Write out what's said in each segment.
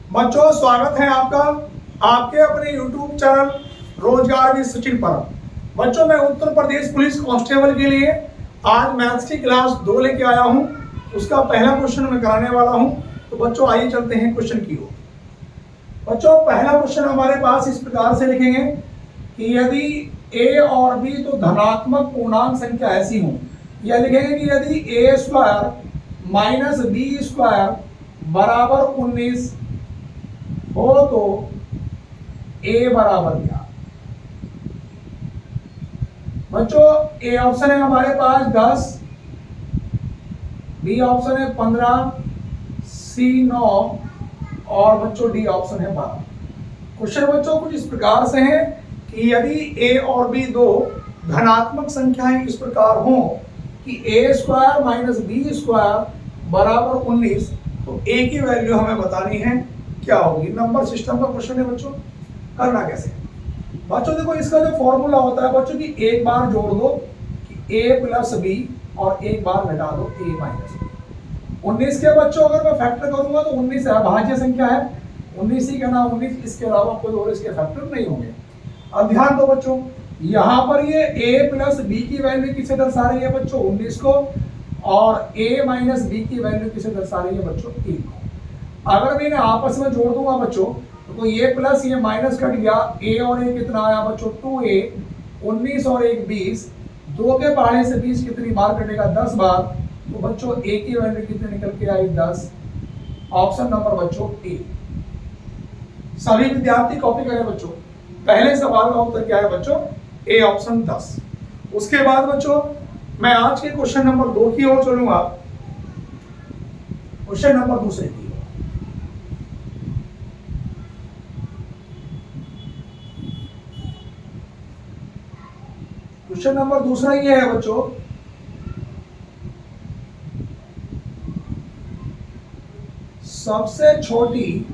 बच्चों स्वागत है आपका आपके अपने YouTube चैनल रोजगार विद सचिन पर। बच्चों मैं उत्तर प्रदेश पुलिस कांस्टेबल के लिए आज मैथ्स की क्लास 2 लेके आया हूं। उसका पहला क्वेश्चन मैं कराने वाला हूं। तो बच्चों आइए चलते हैं क्वेश्चन की ओर। बच्चों पहला क्वेश्चन हमारे पास इस प्रकार से लिखेंगे कि यदि a और b तो धनात्मक पूर्णांक संख्या ऐसी हो, या लिखेंगे कि यदि a square minus B square बराबर 19 हो तो a बराबर क्या। बच्चों ए ऑप्शन है हमारे पास 10, बी ऑप्शन है 15, सी 9 और बच्चों डी ऑप्शन है 12। क्वेश्चन बच्चों कुछ इस प्रकार से है कि यदि a और b दो धनात्मक संख्याएं इस प्रकार हो कि a square minus B square बराबर 19, तो a की वैल्यू हमें बतानी है क्या होगी। नंबर सिस्टम का क्वेश्चन है बच्चों। करना कैसे बच्चों, देखो इसका जो फॉर्मूला होता है बच्चों कि एक बार जोड़ दो कि a प्लस बी और एक बार घटा दो a माइनस बी। 19 के बच्चों अगर मैं फैक्टर करूंगा तो 19 अभाज्य संख्या है, 19 ही कहना 19, इसके अलावा कोई और इसके फैक्टर नहीं होंगे। अब ध्यान दो बच्चों, यहाँ पर ये a प्लस बी की वैल्यू किसे दर्शा रही है बच्चों 19 को, और a माइनस बी की वैल्यू किसे दर्शा रही है बच्चों 1 को। अगर मैं इन्हें आपस में जोड़ दूंगा बच्चों तो ये प्लस ये माइनस कट गया, a और a कितना आया बच्चों 2a, 19 और 1 20, 2 के पहाड़े से 20 कितनी बार कटेगा 10 बार, तो बच्चों a की वैल्यू कितनी निकल के आई 10। ऑप्शन नंबर बच्चों ए। सभी विद्यार्थी कॉपी करें बच्चों। पहले सवाल का उत्तर क्या है बच्चों ए ऑप्शन 10। उसके बाद बच्चों मैं आज के क्वेश्चन नंबर 2 की ओर चलूंगा। क्वेश्चन नंबर दूसरे की। क्वेश्चन नंबर दूसरा ये है बच्चों, सबसे छोटी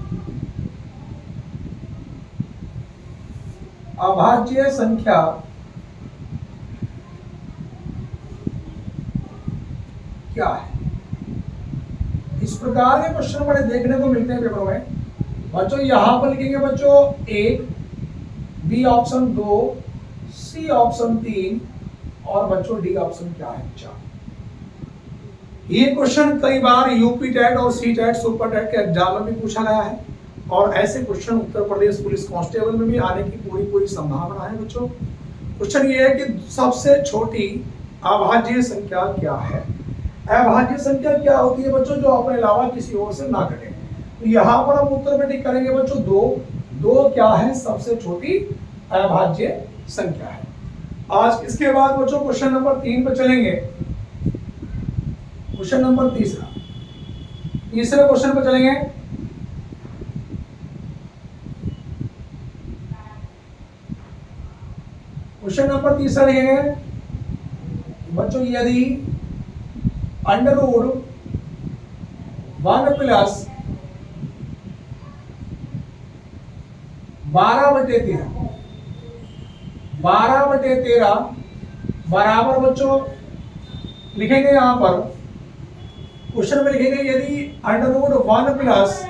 अभाज्य संख्या क्या है। इस प्रकार के क्वेश्चन बड़े देखने को मिलते हैं पेपरों में बच्चों। यहां पर लिखेंगे बच्चों 1, बी ऑप्शन 2, सी ऑप्शन 3 और बच्चों डी ऑप्शन क्या है 4। ये क्वेश्चन कई बार यूपी टेट और सी टेट सुपर टेट के एग्जाम में भी पूछा गया है, और ऐसे question Uttar Pradesh police constable में भी आने की पूरी संभावना है बच्चों। क्वेश्चन ये है कि सबसे छोटी अभाज्य संख्या क्या है। अभाज्य संख्या क्या होती है बच्चों, जो अपने अलावा किसी और से ना घटे। तो यहाँ पर हम उत्तर में टिक करेंगे बच्चों 2 क्या है सबसे छोटी अभाज्य संख्या है। आज इसके बाद बच्चों क्वेश्चन नंबर 3 पे चलेंगे। क्वेश्चन नंबर तीसरे क्वेश्चन पे चलेंगे। क्वेश्चन नंबर तीसरा लिखेंगे बच्चों, यदि अंडर रूट 1 प्लस 12/13 बराबर बच्चों लिखेंगे यहां पर क्वेश्चन में लिखेंगे यदि अंडर रूट 1 प्लस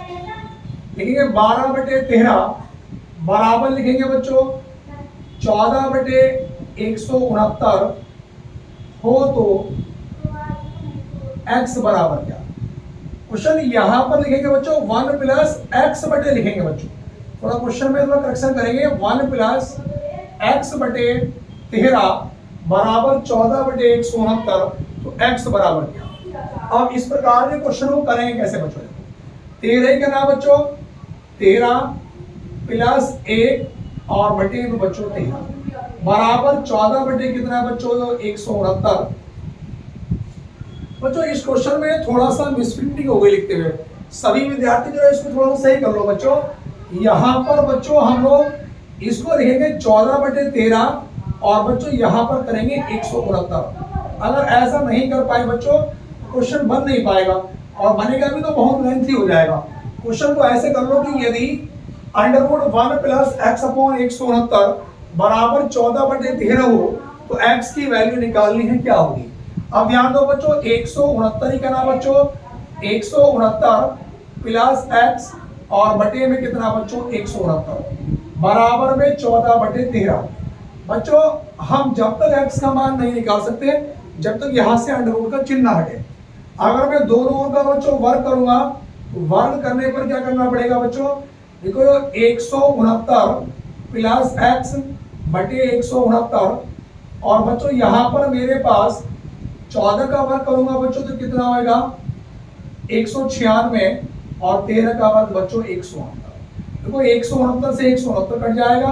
लिखेंगे 12/13 बराबर लिखेंगे बच्चों 14/169 हो तो x बराबर क्या। क्वेश्चन यहां पर लिखेंगे बच्चों 1 प्लस x बटे लिखेंगे बच्चों, थोड़ा क्वेश्चन में थोड़ा करेक्शन करेंगे। 1 प्लस x बटे 13 बराबर 14/169, तो x बराबर क्या। अब इस प्रकार के क्वेश्चन को करेंगे कैसे बच्चों। 13 का नाम बच्चों 13 प्लस 1 और बटे बच्चों 13 बराबर 14 बटे कितना बच्चों 169। बच्चों इस क्वेश्चन में थोड़ा सा मिसप्रिंटिंग हो गई लिखते हुए। सभी विद्यार्थी जो है इसको थोड़ा सा सही कर लो बच्चों। यहाँ पर बच्चों हम लोग इसको लिखेंगे 14/13 और बच्चों यहाँ पर करेंगे 169। अगर ऐसा नहीं कर पाए बच्चों क्वेश्चन बन नहीं पाएगा, और बनेगा भी तो बहुत लेंथी हो जाएगा। क्वेश्चन को ऐसे कर लो कि यदि under root 1 plus x upon 169 बराबर 14/13 हो तो x की वैल्यू निकालनी है क्या होगी। अब ध्यान दो बच्चों 169 ही करना बच्चों 169 प्लस x और बटे में कितना बच्चों 169 बराबर में 14/13। बच्चों हम जब तक x का मान नहीं निकाल सकते जब तक यहां से अंडर रूट का चिन्ह हटे। अगर मैं दोनों ओर का बच्चों वर्ग करूंगा तो वर्ग करने पर क्या करना पड़ेगा बच्चों, देखो 169 प्लस x बटे 169 और बच्चों यहां पर मेरे पास 14 का वर्ग करूंगा बच्चों तो कितना होगा 196 और 13 का वर्ग बच्चों 169। देखो 169 से 169 कट जाएगा।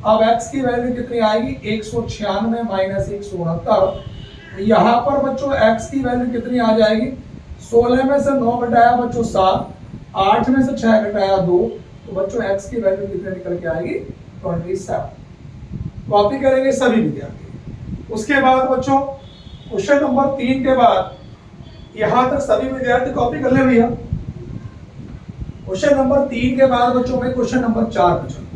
अब x की वैल्यू कितनी आएगी 196 माइनस 169। यहाँ पर बच्चों x की वैल्यू कितनी आ जाएगी 16 में से 9 घटाया बच्चों 7, 8 में से 6 घटाया 2, तो बच्चों x की वैल्यू कितनी निकल के आएगी 27। कॉपी करेंगे सभी विद्यार्थी। उसके बाद बच्चों क्वेश्चन नंबर 3 के बाद यहां तक सभी विद्यार्थी कॉपी कर ले भैया। क्वेश्चन नंबर 3 के बाद बच्चों में क्वेश्चन नंबर 4 पे चलूंगा।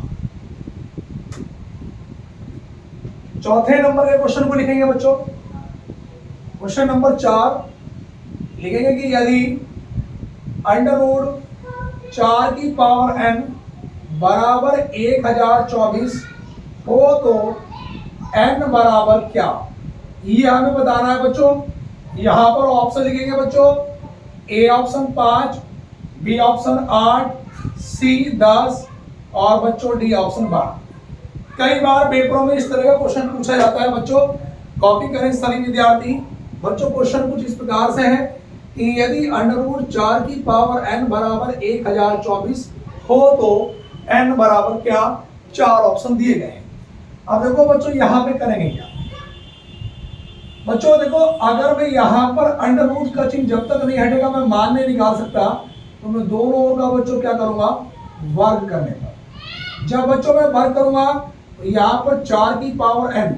चौथे नंबर के क्वेश्चन को लिखेंगे बच्चों। क्वेश्चन नंबर 4 लिखेंगे कि यदि अंडर रूट 4 की पावर n बराबर 1024 हो तो n बराबर क्या, ये हमें बताना है बच्चों। यहां पर ऑप्शन लिखेंगे बच्चों, ए ऑप्शन 5, बी ऑप्शन 8, सी 10 और बच्चों डी ऑप्शन 12। कई बार पेपरों में इस तरह का क्वेश्चन पूछा जाता है बच्चों। कॉपी करें सभी विद्यार्थी। बच्चों क्वेश्चन कुछ इस प्रकार से है कि यदि अंडर रूट 4 की पावर n बराबर 1024 हो तो n बराबर क्या, 4 ऑप्शन दिए गए हैं। अब देखो बच्चों यहां पे करेंगे क्या बच्चों, देखो अगर मैं यहां पर अंडर रूट का चिन्ह जब तक नहीं हटेगा मैं मान नहीं निकाल सकता, तो मैं दोनों ओर का बच्चों क्या करूंगा वर्ग करने पर। जब बच्चों मैं वर्ग करूंगा तो यहाँ पर 4 की पावर n,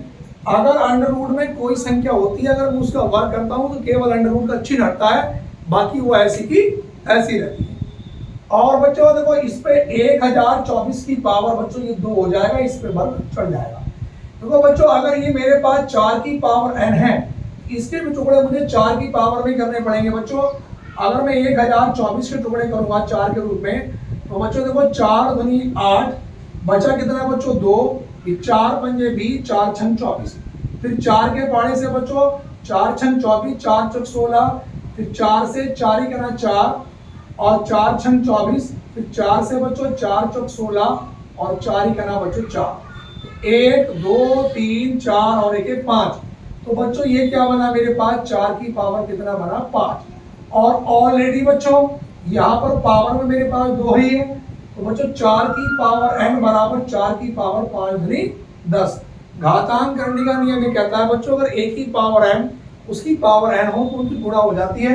अगर अंडर रूट में कोई संख्या होती है अगर मैं उसका वर्ग करता हूं तो केवल अंडर रूट का चिन्ह हटता है, बाकी वो ऐसी की ऐसी रहती है। और बच्चों देखो इस पे 1024 की पावर बच्चों ये 2 हो जाएगा, इस पे वर्ग चढ़ जाएगा। देखो बच्चों अगर ये मेरे पास 4 की पावर n है, इसके भी टुकड़े मुझे 4 की पावर में करने पड़ेंगे बच्चों। अगर मैं 1024 के टुकड़े करूंगा 4 के रूप में तो बच्चों देखो 4 दूनी 8, बचा कितना बच्चों 2, 4 पंजे 20, 4 छंग 24, फिर 4 के पाड़े से बच्चों 4 छंग 24, 4 चौक 16, फिर 4 से 4 ही करना 4 और 4 छंग 24, फिर 4 से बच्चों 4 चौक 16 और 4 ही करना बच्चों 4, 1 2 3 4 और 1 5। तो बच्चों ये क्या बना मेरे पास 4 की पावर कितना बना 5। और ऑलरेडी बच्चों यहाँ पर पावर में मेरे पास 2 ही है, तो बच्चों 4 की पावर n बराबर 4 की पावर 5 दूनी 10। घातांक करने का नियम ये कहता है बच्चों अगर एक ही पावर m उसकी पावर n हो तो उनकी गुणा हो जाती है,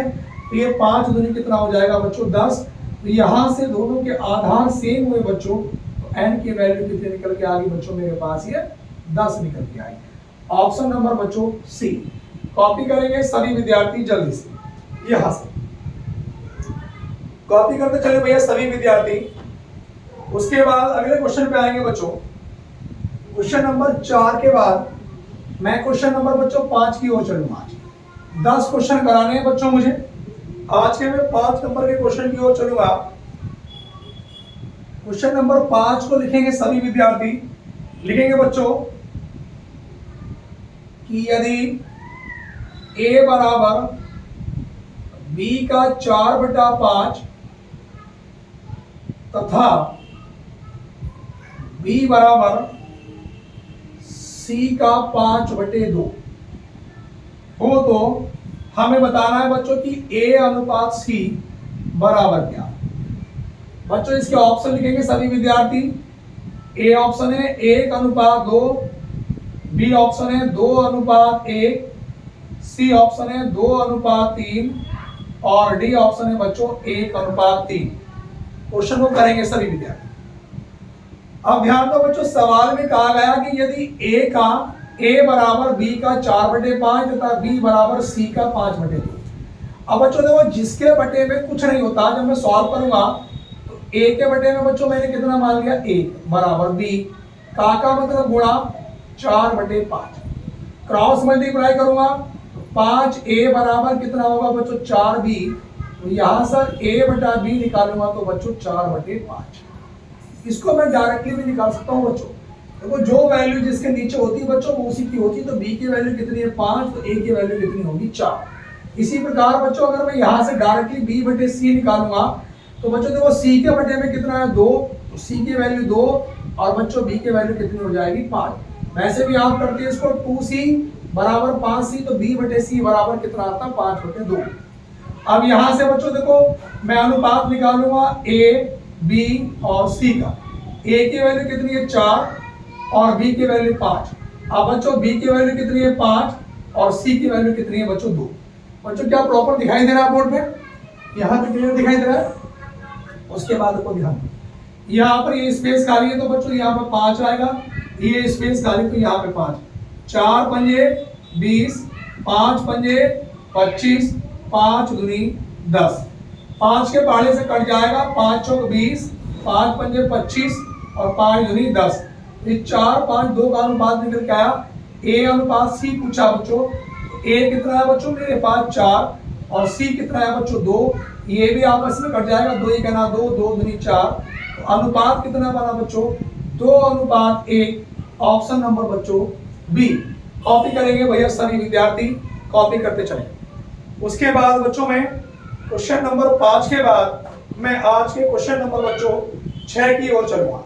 तो ये 5 दूनी कितना हो जाएगा बच्चों 10। तो यहाँ से दोनों के आधार सेम हुए बच्चों, तो n की वैल्यू कितनी निकल के आ गई बच्चों मेरे पास ये 10 निकल के आई। ऑप्शन नंबर बच्चों सी। कॉपी करेंगे सभी विद्यार्थी जल्दी से, यहां से कॉपी करते चले भैया सभी विद्यार्थी। उसके बाद अगले क्वेश्चन पे आएंगे बच्चों। क्वेश्चन नंबर 4 के बाद मैं क्वेश्चन नंबर बच्चों 5 की ओर चलूंगा। 10 क्वेश्चन कराने हैं बच्चों मुझे आज के, मैं 5 नंबर के क्वेश्चन की ओर चलूंगा। क्वेश्चन नंबर 5 को लिखेंगे सभी विद्यार्थी। लिखेंगे बच्चों कि यदि a बराबर b का 4/5 तथा b बराबर c का 5/2 हो तो हमें बताना है बच्चों कि a अनुपात c बराबर क्या। बच्चों इसके ऑप्शन लिखेंगे सभी विद्यार्थी। ए ऑप्शन है 1:2, बी ऑप्शन है 2:1, सी ऑप्शन है 2:3 और डी ऑप्शन है बच्चों 1:3। क्वेश्चन को करेंगे सभी विद्यार्थी। अब ध्यान दो बच्चों, सवाल में कहा गया कि यदि a बराबर b का 4/5 तथा b बराबर c का 5/2। अब बच्चों देखो जिसके बटे में कुछ नहीं होता, जब मैं सॉल्व करूंगा तो a के बटे में बच्चों मैंने कितना मान लिया 1 बराबर b का मतलब गुणा 4/5, क्रॉस मल्टीप्लाई करूंगा तो 5a बराबर कितना होगा बच्चों 4b तो यहाँ सर a बटा b निकालूंगा तो बच्चों 4/5। इसको मैं डायरेक्टली भी निकाल सकता हूँ बच्चों। देखो जो वैल्यू जिसके नीचे होती है बच्चों वो उसी की होती है। तो b की वैल्यू कितनी है 5, तो a की वैल्यू कितनी होगी 4। इसी प्रकार बच्चों अगर मैं यहाँ से डायरेक्टली b बटे c निकालूंगा तो बच्चों देखो c के बटे में कितना है 2, तो c की वैल्यू 2 और बच्चों b की वैल्यू कितनी हो जाएगी 5। वैसे भी आप करते हैं इसको 2c बराबर 5c, तो b बटे c बराबर कितना आता है 5/2। अब यहाँ से बच्चों देखो मैं अनुपात निकालूंगा a b और c का। a की वैल्यू कितनी है 4 और b की वैल्यू 5। अब बच्चों b की वैल्यू कितनी है 5 और c की वैल्यू कितनी है बच्चों 2। बच्चों क्या प्रॉपर दिखाई दे रहा है बोर्ड पे? यहाँ पे क्लियर दिखाई दे रहा है। उसके बाद को ध्यान, यहाँ पर ये स्पेस खाली है तो बच्चों यहाँ पे 5 आएगा, ये स्पेस खाली तो यहाँ पे 5। 4 पंजे 20, 5 पंजे 25, 5 दूनी 10। 5 के पहाड़े से कट जाएगा, 5 चौक 20, 5 पंजे 25 और 5 दूनी 10। ये 4 5 2 का अनुपात निकल के आया। a अनुपात c पूछा बच्चों, तो a कितना है बच्चों मेरे पास 4 और c कितना है बच्चों 2। ये भी आपस में कट जाएगा, 2 1 2, 2 दूनी 4। तो अनुपात कितना बना बच्चों 2:1। ऑप्शन नंबर बच्चों बी। कॉपी करेंगे भैया सभी विद्यार्थी, कॉपी करते चले। उसके बाद बच्चों में क्वेश्चन नंबर 5 के बाद मैं आज के क्वेश्चन नंबर बच्चों 6 की ओर चलूंगा।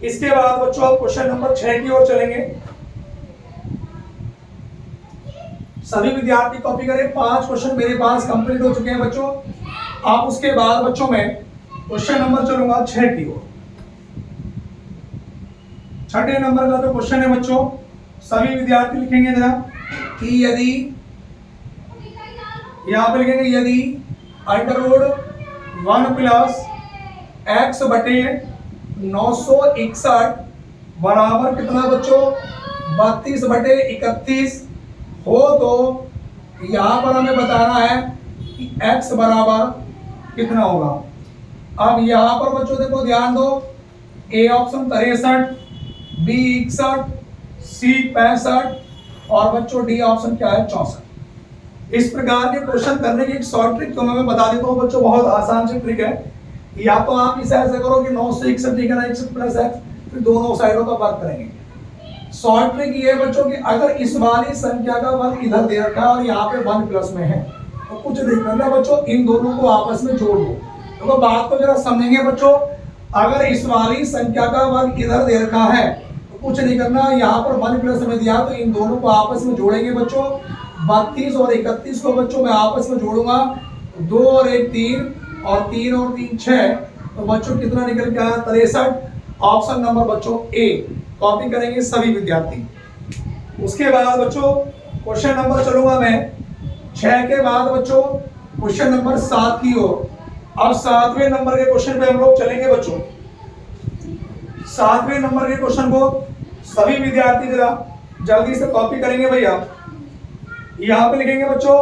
इसके बाद बच्चों आप क्वेश्चन नंबर 6 की ओर चलेंगे। सभी विद्यार्थी कॉपी करें। 5 क्वेश्चन मेरे पास कंप्लीट हो चुके हैं बच्चों। आप उसके बाद बच्चों में क्वेश्चन नंबर चलूंगा 6 की ओर। 6ठे नंबर का जो क्वेश्चन है बच्चों, सभी विद्यार्थी लिखेंगे जरा कि यदि, यहां पर लिखेंगे यदि √1 प्लस x बटे 961 बराबर कितना बच्चों 32/31 हो, तो यहां पर हमें बताना है कि x बराबर कितना होगा। अब यहां पर बच्चों देखो ध्यान दो, a ऑप्शन 63, b 61, c 65 और बच्चों d ऑप्शन क्या है 64। इस प्रकार के क्वेश्चन करने की एक शॉर्ट ट्रिक तो मैं बता देता हूं बच्चों, बहुत आसान सी ट्रिक है। या तो आप इसे ऐसे करो कि 9 से 61 ठीक है ना, 61 प्लस x, फिर दोनों साइडों का वर्ग करेंगे। शॉर्ट ट्रिक ये है बच्चों कि अगर इस वाली संख्या का वर्ग इधर दे रखा है और यहाँ पे 1 प्लस में है तो कुछ नहीं करना बच्चों, इन दोनों को आपस में जोड़ दो। तो बात को जरा समझेंगे बच्चों, अगर इस वाली संख्या का वर्ग इधर दे रखा है तो कुछ नहीं करना, यहाँ पर 1 प्लस में दिया तो इन दोनों को आपस में जोड़ेंगे बच्चों। 32 और 31 को बच्चों मैं आपस में जोड़ूंगा, 2 और 1 3 और 3 और 3 6, तो बच्चों कितना निकल के आया 63। ऑप्शन नंबर बच्चों ए। कॉपी करेंगे सभी विद्यार्थी। उसके बाद बच्चों क्वेश्चन नंबर चलूंगा मैं 6 के बाद बच्चों क्वेश्चन नंबर 7 की ओर। अब 7वें नंबर के क्वेश्चन पे हम लोग चलेंगे बच्चों। 7वें नंबर के क्वेश्चन को सभी विद्यार्थी जरा जल्दी से कॉपी करेंगे भैया। यहां पे लिखेंगे बच्चों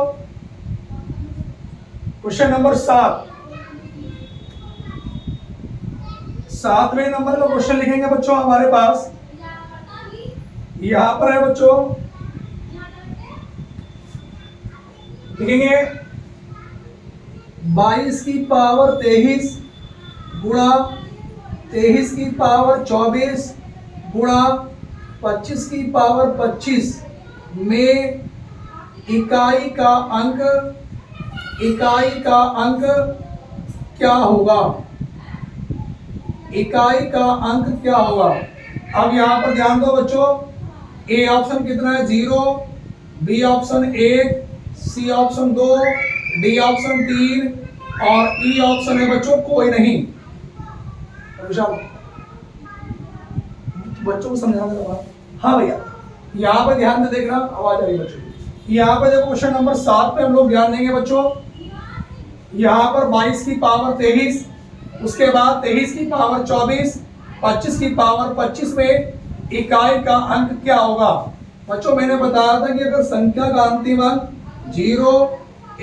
क्वेश्चन नंबर 7। 7वें नंबर का क्वेश्चन लिखेंगे बच्चों हमारे पास यहां पर है बच्चों, लिखेंगे 22 की पावर 23 गुणा 23 की पावर 24 गुणा 25 की पावर 25 में इकाई का अंक क्या होगा। इकाई का अंक क्या होगा। अब यहां पर ध्यान दो बच्चों, ए ऑप्शन कितना है 0, B option 1, C option 2, D option 3 और ई ऑप्शन है बच्चों कोई नहीं। बच्चों को समझा दे रहा। हाँ भैया यहाँ पे ध्यान से देखना, आवाज आ रही बच्चों। यहाँ पे देखो क्वेश्चन नंबर 7 पे हम लोग ध्यान देंगे बच्चों। यहाँ पर 22 की पावर 23, उसके बाद 23 की पावर 24, 25 की पावर 25 में इकाई का अंक क्या होगा। बच्चों मैंने बताया था कि अगर संख्या का अंतिम अंक 0,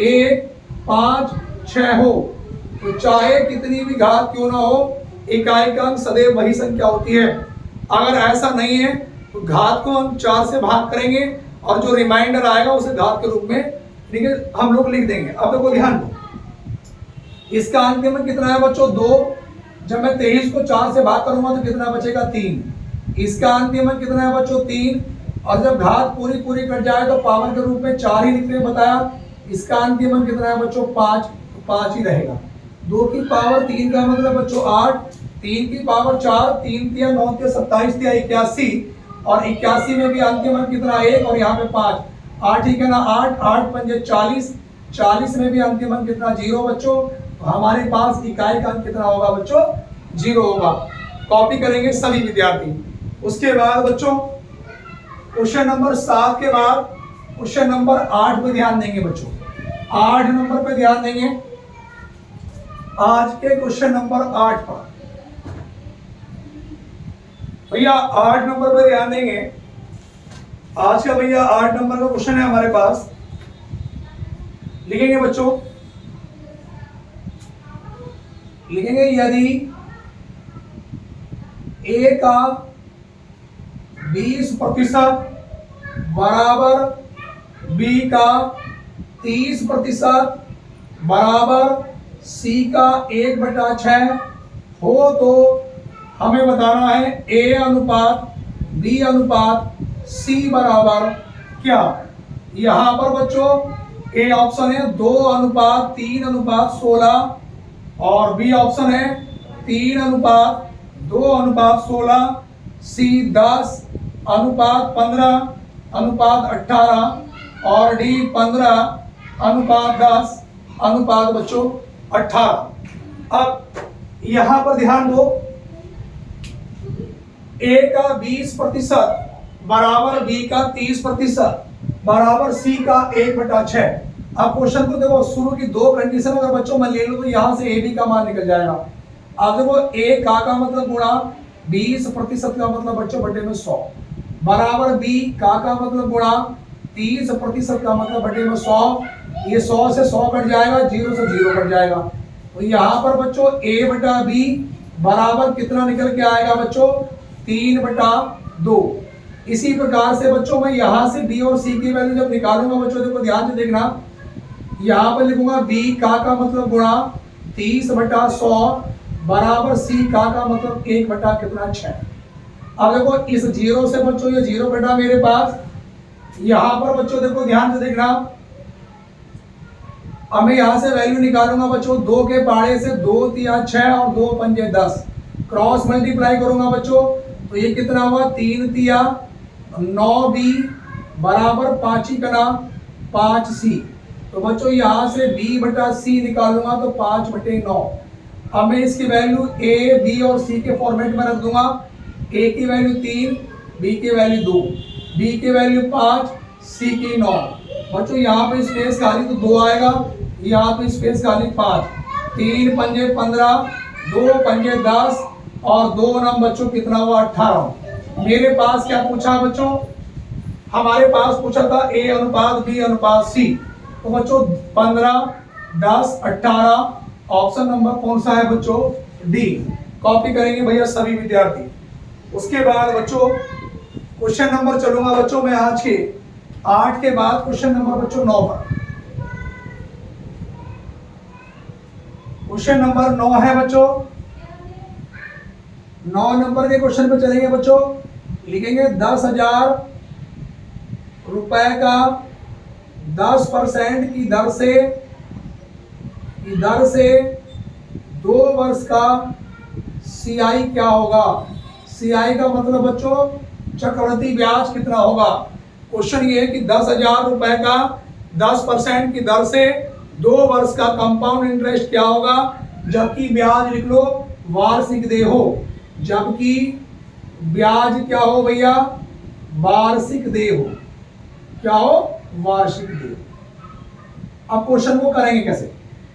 1, 5, 6 हो तो चाहे कितनी भी घात क्यों ना हो, इकाई का अंक सदैव वही संख्या होती है। अगर ऐसा नहीं है तो घात को हम 4 से भाग करेंगे और जो रिमाइंडर आएगा उसे घात के रूप में ठीक है, हम लोग लिख देंगे। अब देखो ध्यान दो, इसका अंतिम कितना है बच्चों 2। जब मैं 23 को 4 से भाग करूंगा तो कितना बचेगा 3। इसका अंतिम कितना है बच्चों 3। और जब घात पूरी पूरी कट जाए तो पावर के रूप में 4 ही लिखने बताया। इसका अंतिम कितना है बच्चों 5, तो 5 ही रहेगा। 2 की पावर 3 का मतलब बच्चों 8, 3 की पावर 4, 3 तिया 9 तिया 27 तिया 81, और 81 में भी अंतिम कितना 1 और यहाँ पे 5, 8 ही कहना 8, 8 पंजे 40, 40 में भी अंतिम अंक कितना 0 बच्चों। तो हमारे पास इकाई का अंक कितना होगा बच्चों 0 होगा। कॉपी करेंगे सभी विद्यार्थी। उसके बाद बच्चों क्वेश्चन नंबर 7 के बाद क्वेश्चन नंबर 8 पे ध्यान देंगे बच्चों। 8 नंबर पे ध्यान देंगे, आज के क्वेश्चन नंबर 8 पर भैया 8 नंबर पे ध्यान देंगे। आज का भैया 8 नंबर का क्वेश्चन है हमारे पास। लिखेंगे बच्चों, लिखेंगे यदि ए का 20% बराबर बी का 30% बराबर सी का 1/6 हो तो हमें बताना है ए अनुपात बी अनुपात सी बराबर क्या। यहां पर बच्चों ए ऑप्शन है 2:3:16 और बी ऑप्शन है 3:2:16, सी 10:15:18 और डी 15:10 बच्चों 18। अब यहां पर ध्यान दो, ए का 20% बराबर बी का 30% बराबर सी का 1/6। अब क्वेश्चन को देखो, शुरू की 2 कंडीशन अगर बच्चों मैं ले लूं तो यहां से ए बी का मान निकल जाएगा। अब देखो ए का मतलब गुणा 20% का मतलब बच्चों बटे में 100 बराबर बी का मतलब गुणा 30% का मतलब बटे में 100। ये 100 से 100 कट जाएगा, 0 से 0 कट जाएगा। तो यहाँ पर बच्चों a बटा बी बराबर कितना निकल के आएगा बच्चों 3/2। इसी प्रकार से बच्चों मैं यहाँ से b और c की वैल्यू जब निकालूंगा बच्चों देखो ध्यान से देखना, यहाँ पर लिखूंगा b का मतलब गुणा 30/100 बराबर c का मतलब 1/6। अब देखो इस 0 से बच्चों ये 0 घटा मेरे पास। यहाँ पर बच्चों देखो ध्यान से देखना, अब मैं यहाँ से वैल्यू निकालूंगा बच्चों 2 के पाड़े से 2 तिया 6 और 2 पंजे 10, क्रॉस मल्टीप्लाई करूंगा बच्चों तो ये कितना हुआ 3 तिया 9b बराबर 5 कना 5c। तो बच्चों यहाँ से b/c निकालूंगा तो 5/9। अब मैं इसकी वैल्यू a b और c के फॉर्मेट में रख दूंगा। a की वैल्यू 3, b की वैल्यू 2, b की वैल्यू 5, c की 9। बच्चों यहाँ पे स्पेस खाली तो 2 आएगा, यहाँ पे स्पेस खाली 5, 3 पंजे 15, 2 पंजे 10 और 2 नम बच्चों कितना हुआ 18। मेरे पास क्या पूछा बच्चों, हमारे पास पूछा था a अनुपात b अनुपात c। तो बच्चों 15, 10, 18 ऑप्शन नंबर कौन सा है बच्चों डी। कॉपी करेंगे भैया सभी विद्यार्थी। उसके बाद बच्चों क्वेश्चन नंबर चलूंगा बच्चों मैं आज के 8 के बाद क्वेश्चन नंबर बच्चों 9 पर। क्वेश्चन नंबर 9 है बच्चों, 9 नंबर के क्वेश्चन पे चलेंगे बच्चों। लिखेंगे 10,000 रुपए का 10% की दर से 2 वर्ष का सीआई क्या होगा। सीआई का मतलब बच्चों चक्रवृद्धि ब्याज कितना होगा। क्वेश्चन ये है कि 10,000 रुपए का 10% की दर से 2 वर्ष का कंपाउंड इंटरेस्ट क्या होगा, जबकि ब्याज लिख लो वार्षिक दे हो, जबकि ब्याज क्या हो भैया वार्षिक दे हो, क्या हो वार्षिक दे। अब क्वेश्चन को करेंगे कैसे,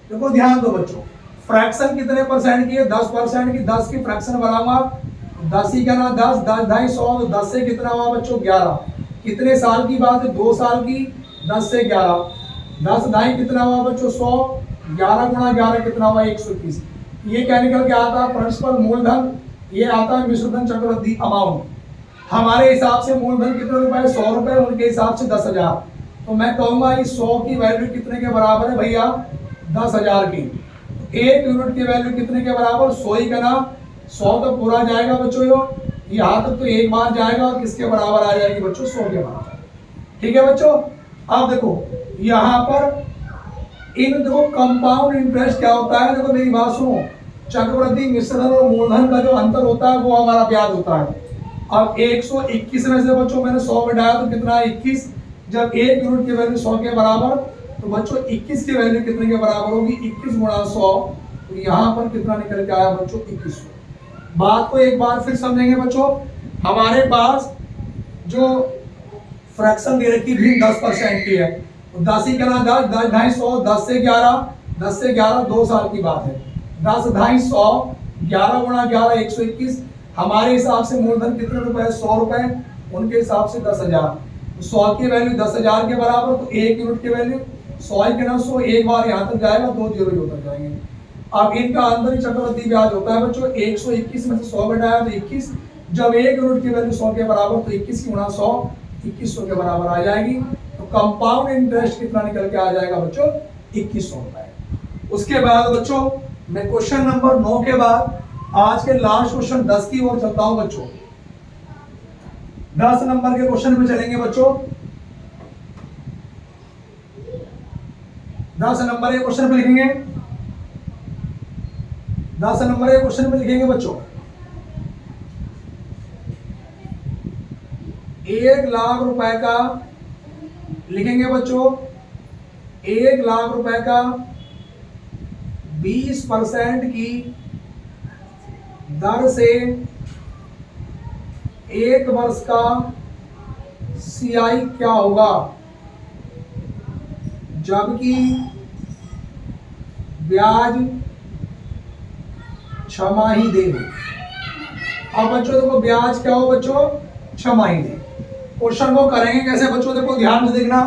देखो ध्यान दो बच्चों, फ्रैक्शन कितने परसेंट की है 10% की, 10 की फ्रैक्शन बनाऊंगा 10 ही कहना 10, 10 ढाई 100, तो 10 से कितना हुआ बच्चों 11। कितने साल की बात है 2 साल की, 10 से 11, 10 ढाई कितना हुआ बच्चों 100, 11 गुणा 11 कितना हुआ 121। ये क्या निकल के आता है प्रिंसिपल मूलधन, ये आता है मिश्रधन चक्रवृद्धि अमाउंट। हमारे हिसाब से मूलधन कितने रुपए 100 रुपए, उनके हिसाब से 10,000। तो मैं कहूंगा इस 100 की वैल्यू कितने के बराबर है भैया, 10,000 की। 1 यूनिट की वैल्यू कितने के बराबर, 100 ही का ना, 100 तो पूरा जाएगा बच्चों, यहाँ तक तो एक बार जाएगा और किसके बराबर आ जाएगी बच्चों, 100 के बराबर। ठीक है बच्चों। अब देखो यहाँ पर इन देखो कंपाउंड इंटरेस्ट क्या होता है, देखो मेरी बात सुनो, चक्रवृद्धि मिश्रण और मूलधन का जो अंतर होता है वो हमारा ब्याज होता है। अब 121 में से बच्चों मैंने 100 घटाया तो कितना है, 21। जब 1 यूनिट की वैल्यू 100 के बराबर, तो बच्चों 21 की वैल्यू कितने के बराबर होगी, 21 गुणा 100, तो यहाँ पर कितना निकल के आया बच्चों, 2100। बात को एक बार फिर समझेंगे बच्चों, हमारे पास जो फ्रैक्शन दे रखी भी 10% की है, तो 10 ही करना 10, 10 ढाई 100, 10 से 11, 10 से 11 2 साल की बात है, 10 ढाई 100, 11 गुणा 11 121। हमारे हिसाब से मूलधन कितने रुपए है, 100 रुपए, उनके हिसाब से 10,000। 100 की वैल्यू 10,000 के बराबर, तो 1 यूनिट की वैल्यू 100 ही के ना 100, एक बार यहाँ तक जाएगा, 2 जीरो उतर जाएंगे। अब इनका अंदर ही चक्रवृद्धि ब्याज होता है बच्चों, 121 में से 100 घटाया तो 21। जब 1 यूनिट की वैल्यू 100 के बराबर, तो 21 गुणा 100 2100 के बराबर आ जाएगी। तो कंपाउंड इंटरेस्ट कितना निकल के आ जाएगा बच्चों, 2100 रुपए। उसके बाद बच्चों मैं क्वेश्चन नंबर 9 के बाद आज के लास्ट क्वेश्चन 10 की ओर चलता हूं बच्चों। 10 नंबर के क्वेश्चन पे चलेंगे बच्चों। 10 नंबर के क्वेश्चन पे लिखेंगे, 10 नंबर के क्वेश्चन पे लिखेंगे बच्चों, 1 लाख रुपए का लिखेंगे बच्चों, 1 लाख रुपए का 20% की दर से 1 वर्ष का सीआई क्या होगा, जबकि ब्याज छमाही दे। अब बच्चों देखो ब्याज क्या हो बच्चों, छमाही दे। क्वेश्चन को करेंगे कैसे बच्चों, देखो ध्यान से देखना,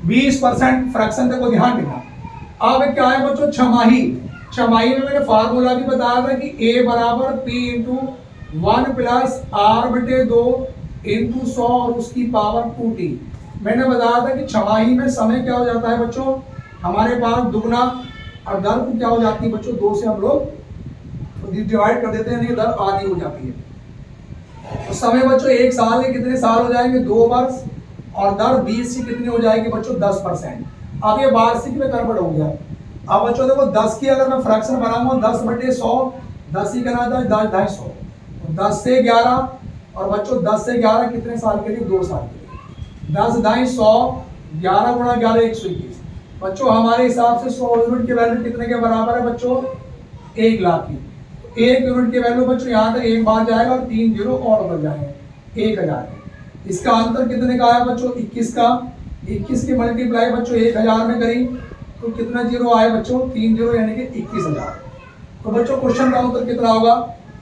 20% फ्रैक्शन देखो ध्यान देना। अब क्या है बच्चों, छमाही। छमाही में मैंने फार्मूला भी बताया था कि A बराबर P इंटू 1 प्लस R बटे 2 इंटू 100 और उसकी पावर 2t। मैंने बताया था कि छमाही में समय क्या हो जाता है बच्चों, हमारे पास दुगना, और दर को क्या हो जाती है बच्चों, 2 से हम लोग डिवाइड कर देते हैं, नहीं दर आधी हो जाती है। तो समय बच्चों 1 साल के कितने साल हो जाएंगे, 2 वर्ष, और दर 20 की कितनी हो जाएगी बच्चों, 10%। अब ये वार्षिक में कन्वर्ट हो गया। अब बच्चों देखो 10 की अगर मैं फ्रैक्शन बनाऊंगा, 10 बटे 100, 10 ही करना था 10 ढाई 100, 10 से 11, और बच्चों 10 से 11 कितने साल के लिए, 2 साल के लिए, 10 ढाई 100, 11 गुणा 11 121। बच्चों हमारे हिसाब से 100 यूनिट की वैल्यू कितने के बराबर है बच्चों, 1 लाख की। 1 यूनिट की वैल्यू बच्चों यहाँ तक एक बार जाएगा और 3 जीरो और उतर जाएंगे, 1000। इसका अंतर कितने का आया बच्चों, 21 का। 21 की मल्टीप्लाई बच्चों 1000 में करी तो कितना जीरो आए बच्चों, 3 जीरो, यानी कि 21,000। तो बच्चों क्वेश्चन का उत्तर कितना होगा,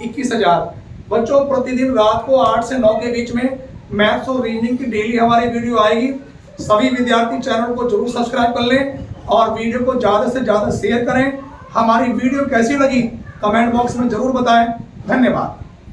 21,000। बच्चों प्रतिदिन रात को 8 से 9 के बीच में मैथ्स और रीजनिंग की डेली हमारी वीडियो आएगी। सभी विद्यार्थी चैनल को जरूर सब्सक्राइब कर लें और वीडियो को ज़्यादा से ज़्यादा शेयर करें। हमारी वीडियो कैसी लगी कमेंट बॉक्स में जरूर बताएं। धन्यवाद।